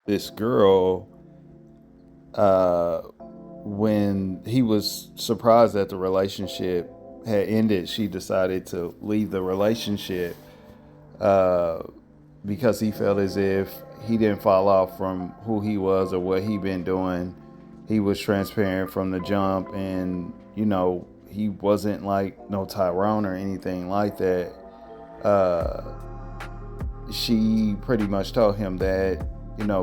this girl, uh, when he was surprised that the relationship had ended, she decided to leave the relationship uh, because he felt as if he didn't fall off from who he was or what he been doing. He was transparent from the jump, and he wasn't like no Tyrone or anything like that. Uh, she pretty much told him that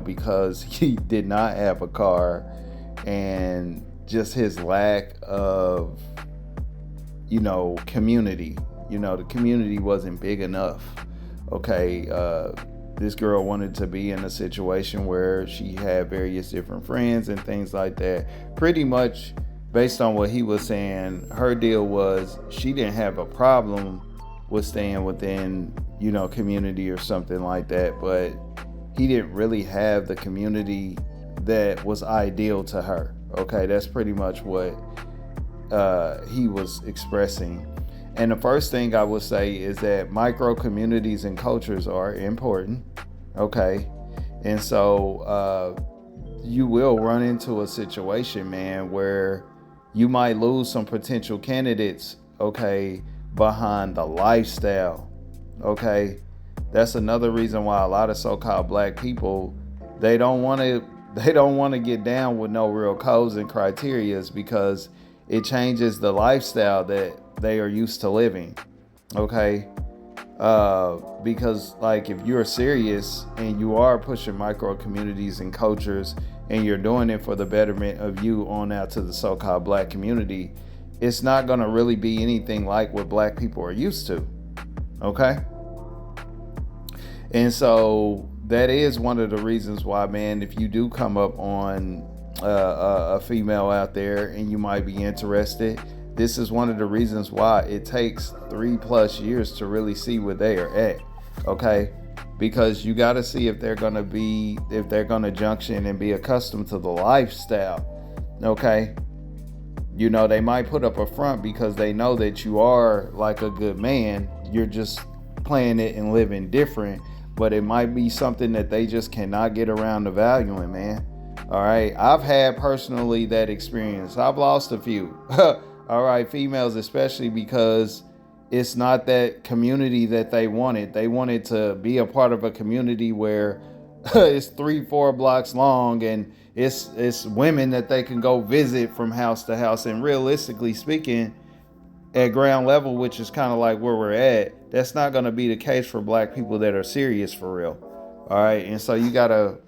because he did not have a car and just his lack of community. The community wasn't big enough. Okay, this girl wanted to be in a situation where she had various different friends and things like that. Pretty much based on what he was saying, her deal was she didn't have a problem with staying within, community or something like that, but he didn't really have the community that was ideal to her. Okay, that's pretty much what he was expressing. And the first thing I would say is that micro communities and cultures are important. Okay. And so you will run into a situation, man, where you might lose some potential candidates, okay, behind the lifestyle. Okay. That's another reason why a lot of so-called black people, they don't want to get down with no real codes and criterias because it changes the lifestyle that they are used to living. Okay. Because like if you're serious and you are pushing micro communities and cultures and you're doing it for the betterment of you on out to the so-called black community, it's not going to really be anything like what black people are used to. Okay. And so that is one of the reasons why, man, if you do come up on a female out there and you might be interested, this is one of the reasons why it takes 3+ years to really see where they are at. Okay. Because you got to see if they're going to junction and be accustomed to the lifestyle. Okay. They might put up a front because they know that you are like a good man. You're just playing it and living different, but it might be something that they just cannot get around to valuing, man. All right. I've had personally that experience. I've lost a few. All right. Females, especially because it's not that community that they wanted. They wanted to be a part of a community where it's 3-4 blocks long and it's women that they can go visit from house to house. And realistically speaking, at ground level, which is kind of like where we're at, that's not going to be the case for black people that are serious for real. All right. And so you got to